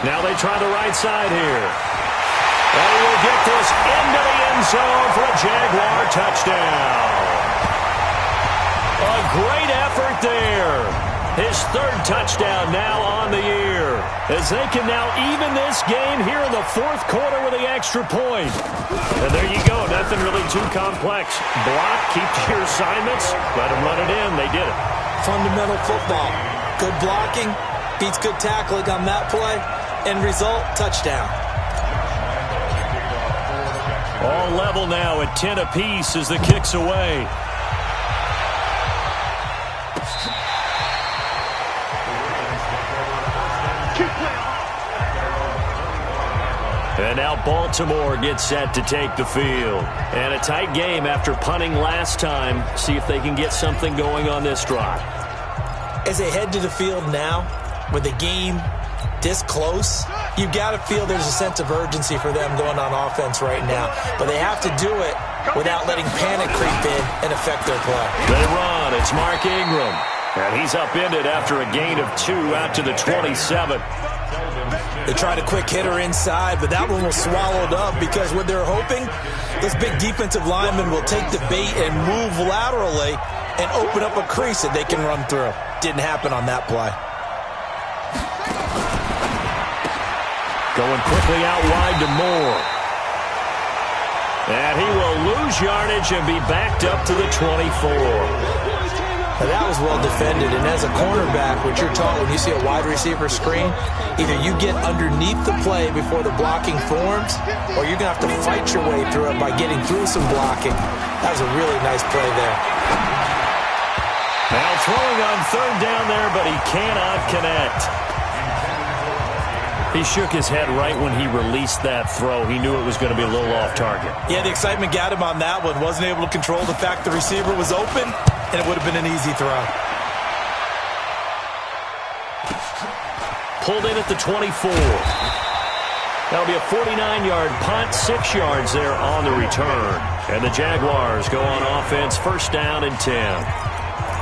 Now they try the right side here. And he will get this into the end zone for a Jaguar touchdown. A great effort there. His 3rd touchdown now on the year, as they can now even this game here in the fourth quarter with the extra point. And there you go. Nothing really too complex. Block, keep to your assignments, let them run it in. They did it. Fundamental football. Good blocking, beats good tackling on that play. End result, touchdown. All level now at 10 apiece as the kick's away. And now Baltimore gets set to take the field. And a tight game after punting last time. See if they can get something going on this drive. As they head to the field now, with the game this close, you've got to feel there's a sense of urgency for them going on offense right now. But they have to do it without letting panic creep in and affect their play. They run. It's Mark Ingram. And he's upended after a gain of 2 out to the 27. They tried a quick hitter inside, but that one was swallowed up because what they're hoping, this big defensive lineman will take the bait and move laterally and open up a crease that they can run through. Didn't happen on that play. Going quickly out wide to Moore. And he will lose yardage and be backed up to the 24. Now that was well defended, and as a cornerback, what you're taught when you see a wide receiver screen, either you get underneath the play before the blocking forms, or you're going to have to fight your way through it by getting through some blocking. That was a really nice play there. Now throwing on third down there, but he cannot connect. He shook his head right when he released that throw. He knew it was going to be a little off target. Yeah, the excitement got him on that one. Wasn't able to control the fact the receiver was open, and it would have been an easy throw. Pulled in at the 24. That'll be a 49-yard punt, 6 yards there on the return. And the Jaguars go on offense, first down and 10.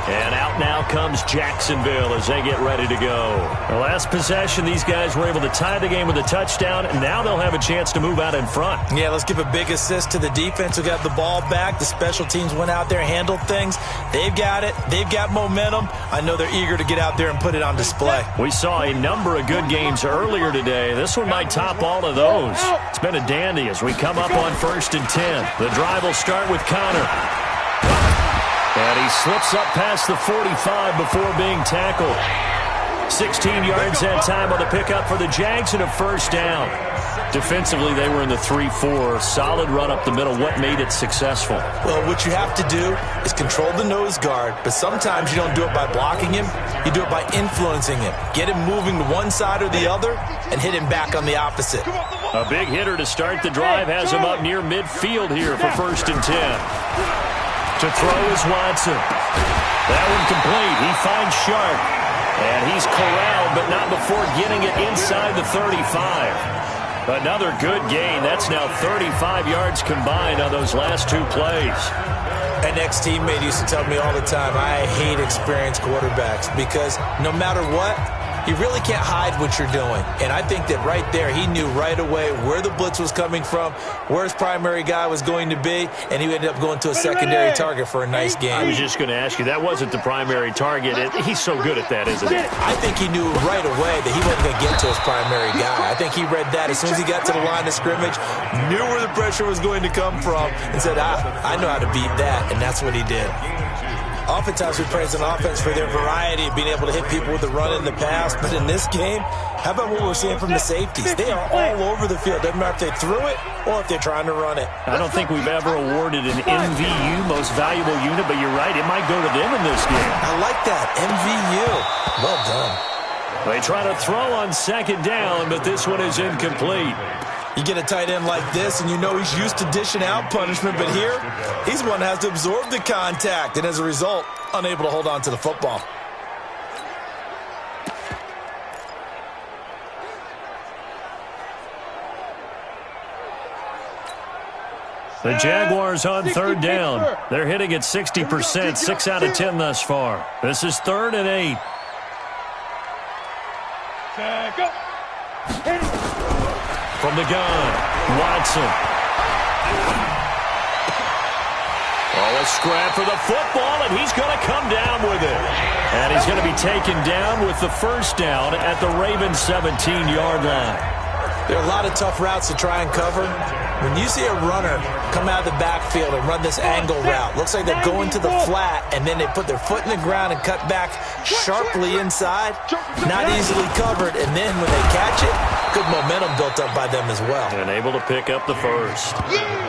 And out now comes Jacksonville as they get ready to go. The last possession, these guys were able to tie the game with a touchdown, and now they'll have a chance to move out in front. Yeah, let's give a big assist to the defense who got the ball back. The special teams went out there, handled things. They've got it. They've got momentum. I know they're eager to get out there and put it on display. We saw a number of good games earlier today. This one might top all of those. It's been a dandy as we come up on first and 10. The drive will start with Connor. And he slips up past the 45 before being tackled. 16 yards that time on the pickup for the Jags and a first down. Defensively, they were in the 3-4. Solid run up the middle. What made it successful? Well, what you have to do is control the nose guard, but sometimes you don't do it by blocking him. You do it by influencing him. Get him moving to one side or the other and hit him back on the opposite. A big hitter to start the drive has him up near midfield here for first and 10. To throw is Watson. That one complete. He finds Sharp. And he's corralled, but not before getting it inside the 35. Another good gain. That's now 35 yards combined on those last two plays. An ex-teammate used to tell me all the time, I hate experienced quarterbacks because no matter what, you really can't hide what you're doing. And I think that right there, he knew right away where the blitz was coming from, where his primary guy was going to be, and he ended up going to a secondary target for a nice game. I was just going to ask you, that wasn't the primary target. He's so good at that, isn't he? I think he knew right away that he wasn't going to get to his primary guy. I think he read that as soon as he got to the line of scrimmage, knew where the pressure was going to come from, and said, I know how to beat that, and that's what he did. Oftentimes we praise an offense for their variety of being able to hit people with the run in the pass, but in this game, how about what we're seeing from the safeties? They are all over the field. Doesn't matter if they threw it or if they're trying to run it. I don't think we've ever awarded an MVU, most valuable unit, but you're right, it might go to them in this game. I like that, MVU. Well done. They try to throw on second down, but this one is incomplete. You get a tight end like this, and you know he's used to dishing out punishment, but here, he's one that has to absorb the contact, and as a result, unable to hold on to the football. The Jaguars on third down. They're hitting at 60%, 6 out of 10 thus far. This is 3rd and 8. Go. From the gun, Watson. Oh, a scrap for the football, and he's going to come down with it. And he's going to be taken down with the first down at the Ravens' 17-yard line. There are a lot of tough routes to try and cover. When you see a runner come out of the backfield and run this angle route, looks like they're going to the flat, and then they put their foot in the ground and cut back sharply inside, not easily covered, and then when they catch it, good momentum built up by them as well. And able to pick up the first.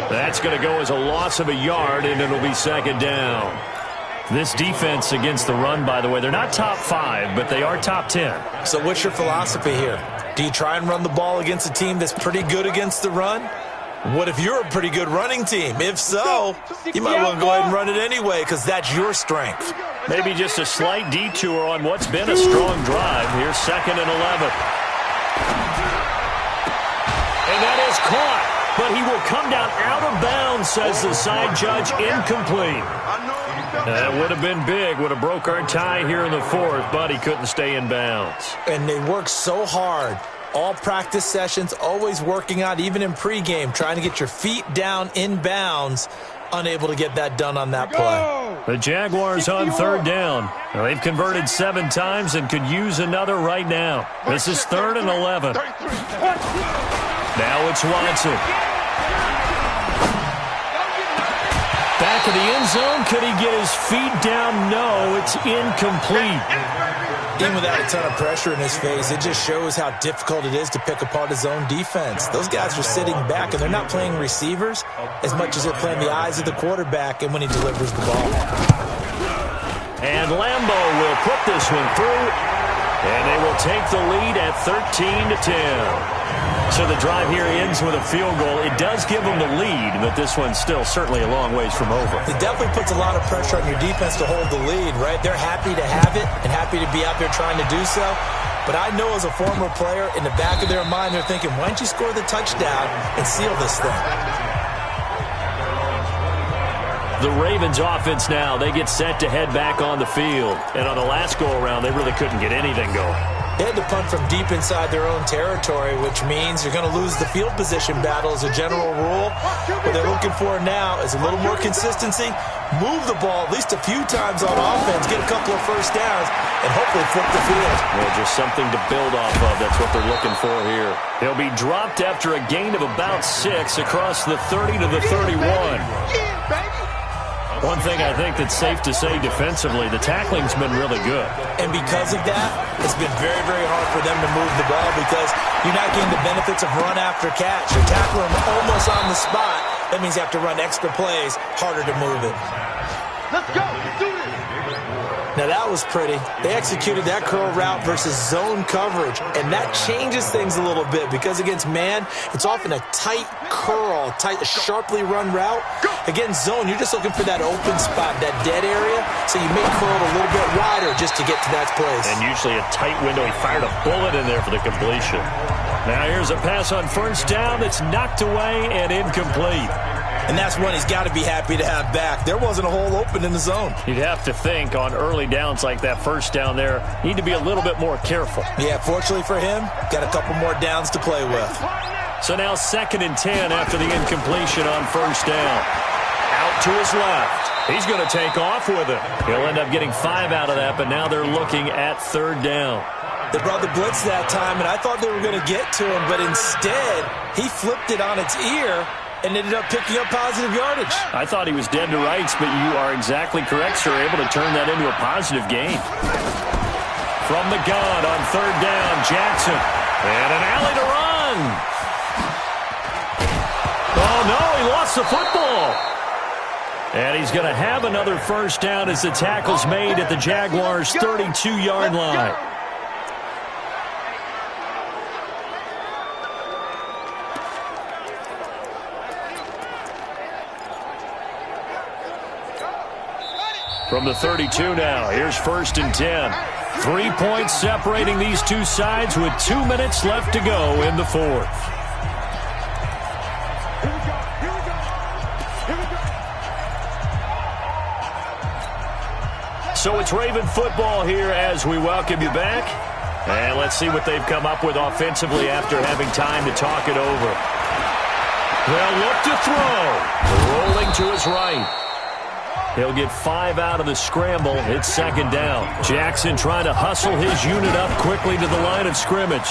That's going to go as a loss of a yard, and it'll be second down. This defense against the run, by the way, they're not top 5, but they are top 10. So what's your philosophy here? Do you try and run the ball against a team that's pretty good against the run? What if you're a pretty good running team? If so, you might want to go ahead and run it anyway because that's your strength. Maybe just a slight detour on what's been a strong drive. Here's 2nd and 11. And that is caught, but he will come down out of bounds, says the side judge, incomplete. That would have been big, would have broke our tie here in the 4th, but he couldn't stay in bounds. And they worked so hard all practice sessions, always working out, even in pregame, trying to get your feet down in bounds, unable to get that done on that play. The Jaguars on third down. They've converted 7 times and could use another right now. This is 3rd and 11. Now it's Watson. Back of the end zone. Could he get his feet down? No, it's incomplete. Even without a ton of pressure in his face, it just shows how difficult it is to pick apart his own defense. Those guys are sitting back, and they're not playing receivers as much as they're playing the eyes of the quarterback and when he delivers the ball. And Lambeau will put this one through, and they will take the lead at 13-10. So the drive here ends with a field goal. It does give them the lead, but this one's still certainly a long ways from over. It definitely puts a lot of pressure on your defense to hold the lead, right? They're happy to have it and happy to be out there trying to do so. But I know as a former player, in the back of their mind, they're thinking, why don't you score the touchdown and seal this thing? The Ravens offense now, they get set to head back on the field. And on the last go-around, they really couldn't get anything going. They had to punt from deep inside their own territory, which means you're going to lose the field position battle as a general rule. What they're looking for now is a little more consistency, move the ball at least a few times on offense, get a couple of first downs, and hopefully flip the field. Well, just something to build off of. That's what they're looking for here. He'll be dropped after a gain of about 6 across the 30 to the 31. One thing I think that's safe to say defensively, the tackling's been really good. And because of that, it's been very, very hard for them to move the ball because you're not getting the benefits of run after catch. You're tackling them almost on the spot. That means you have to run extra plays, harder to move it. Let's go. Let's do this. Now that was pretty. They executed that curl route versus zone coverage, and that changes things a little bit because against man, it's often a tight curl, a sharply run route. Against zone, you're just looking for that open spot, that dead area, so you may curl it a little bit wider just to get to that place. And usually a tight window. He fired a bullet in there for the completion. Now here's a pass on first down that's knocked away and incomplete. And that's one he's got to be happy to have back. There wasn't a hole open in the zone. You'd have to think on early downs like that first down there, need to be a little bit more careful. Yeah, fortunately for him, got a couple more downs to play with. So now 2nd and 10 after the incompletion on first down. Out to his left. He's going to take off with it. He'll end up getting 5 out of that, but now they're looking at 3rd down. They brought the blitz that time, and I thought they were going to get to him, but instead, he flipped it on its ear and ended up picking up positive yardage. I thought he was dead to rights, but you are exactly correct, sir. Able to turn that into a positive gain. From the gun on 3rd down, Jackson. And an alley to run. Oh, no, he lost the football. And he's going to have another first down as the tackle's made at the Jaguars' 32-yard line. From the 32 now, here's 1st and 10. 3 points separating these two sides with 2 minutes left to go in the 4th. So it's Raven football here as we welcome you back. And let's see what they've come up with offensively after having time to talk it over. They'll look to throw. Rolling to his right. He'll get 5 out of the scramble. It's 2nd down. Jackson trying to hustle his unit up quickly to the line of scrimmage.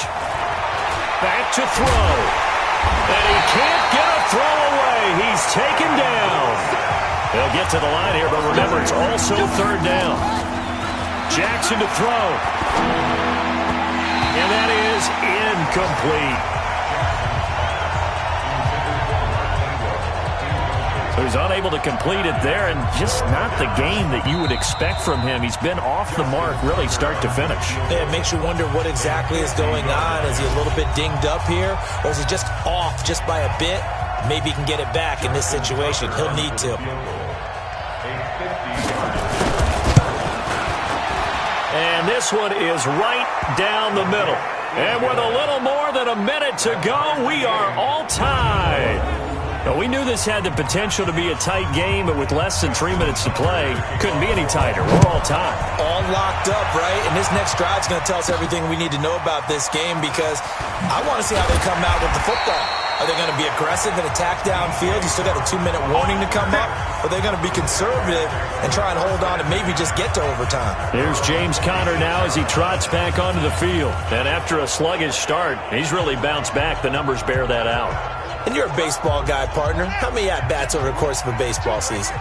Back to throw. And he can't get a throw away. He's taken down. They'll get to the line here, but remember, it's also 3rd down. Jackson to throw. And that is incomplete. So he's unable to complete it there, and just not the game that you would expect from him. He's been off the mark really start to finish. Yeah, it makes you wonder what exactly is going on. Is he a little bit dinged up here, or is he just off just by a bit? Maybe he can get it back in this situation. He'll need to. And this one is right down the middle. And with a little more than a minute to go, we are all tied. Well, we knew this had the potential to be a tight game, but with less than 3 minutes to play, couldn't be any tighter. We're all tied. All locked up, right? And this next drive is going to tell us everything we need to know about this game because I want to see how they come out with the football. Are they going to be aggressive and attack downfield? You still got a 2-minute warning to come up? Or are they going to be conservative and try and hold on and maybe just get to overtime? Here's James Conner now as he trots back onto the field. And after a sluggish start, he's really bounced back. The numbers bear that out. And you're a baseball guy, partner. How many at-bats over the course of a baseball season?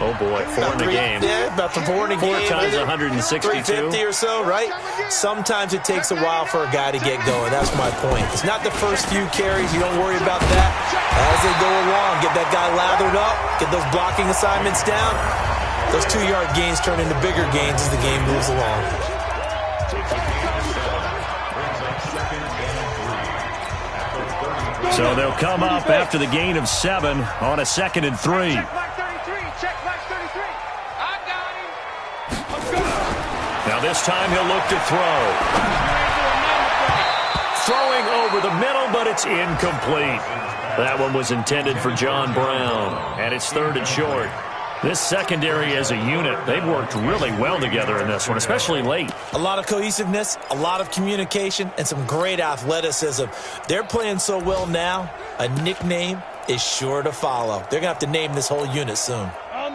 Oh, boy, 4 in the game. Yeah, about 4 in a game. 4 times 162. 350 or so, right? Sometimes it takes a while for a guy to get going. That's my point. It's not the first few carries. You don't worry about that. As they go along, get that guy lathered up, get those blocking assignments down. Those 2-yard gains turn into bigger gains as the game moves along. So they'll come up after the gain of 7 on a 2nd and 3. Now this time he'll look to throw. Throwing over the middle, but it's incomplete. That one was intended for John Brown, and it's 3rd and short. This secondary as a unit, they've worked really well together in this one, especially late. A lot of cohesiveness, a lot of communication, and some great athleticism. They're playing so well now, a nickname is sure to follow. They're going to have to name this whole unit soon.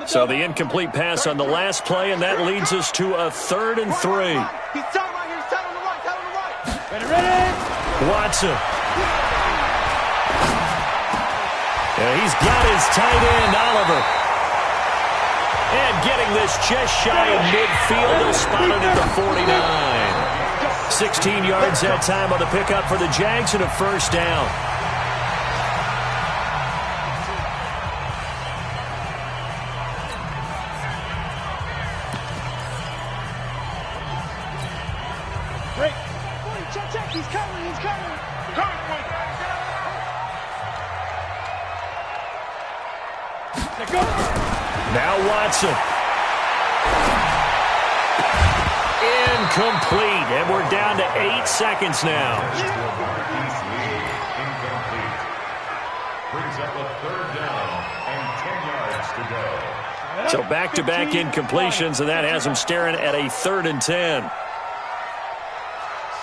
So the incomplete pass on the last play, and that leads us to a 3rd and 3. He's tight right here. He's tight on the right. Tight on the right. Ready? Watson. Yeah, he's got his tight end, Oliver. And getting this just shy of midfield, they'll spot it at the 49. 16 yards that time on the pickup for the Jags and a 1st down. Break. Check. He's coming. He's coming. Let go. Now Watson. Incomplete. And we're down to 8 seconds now. Incomplete. Brings up a 3rd down and 10 yards to go. So back-to-back incompletions, and that has them staring at a 3rd and 10.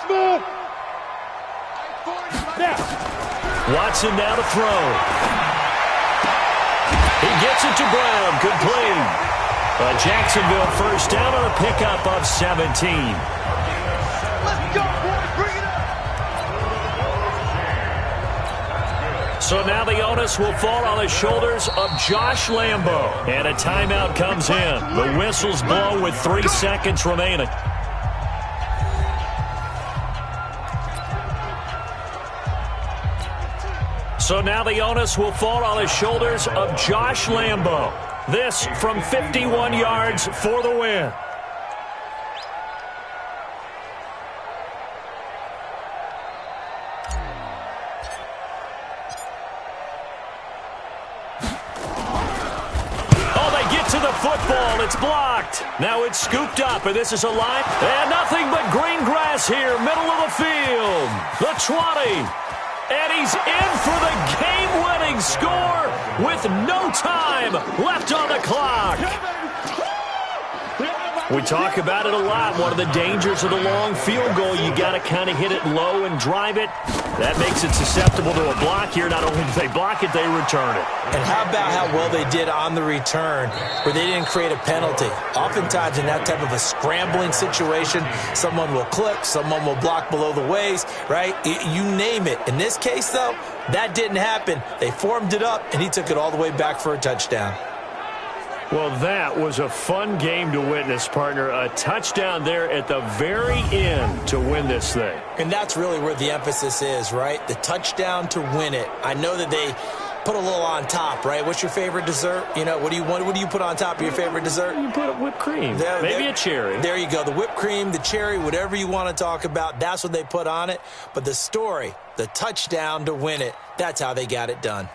Smooth. Now. Watson now to throw. He gets it to Brown. Complete. A Jacksonville 1st down on a pickup of 17. Let's go, boys. Bring it up. So now the onus will fall on the shoulders of Josh Lambo. And a timeout comes in. The whistles blow with 3 seconds remaining. So now the onus will fall on the shoulders of Josh Lambo. This from 51 yards for the win. Oh, they get to the football. It's blocked. Now it's scooped up, and this is a line. And nothing but green grass here, middle of the field. The 20. And he's in for the game-winning score with no time left on the clock. We talk about it a lot. One of the dangers of the long field goal, you got to kind of hit it low and drive it. That makes it susceptible to a block here. Not only do they block it, they return it. And how about how well they did on the return where they didn't create a penalty? Oftentimes in that type of a scrambling situation, someone will clip, someone will block below the waist, right? You name it. In this case, though, that didn't happen. They formed it up, and he took it all the way back for a touchdown. Well, that was a fun game to witness, partner. A touchdown there at the very end to win this thing. And that's really where the emphasis is, right? The touchdown to win it. I know that they put a little on top, right? What's your favorite dessert? You know, what do you put on top of your favorite dessert? You put whipped cream. Maybe a cherry. There you go. The whipped cream, the cherry, whatever you want to talk about, that's what they put on it. But the story, the touchdown to win it, that's how they got it done.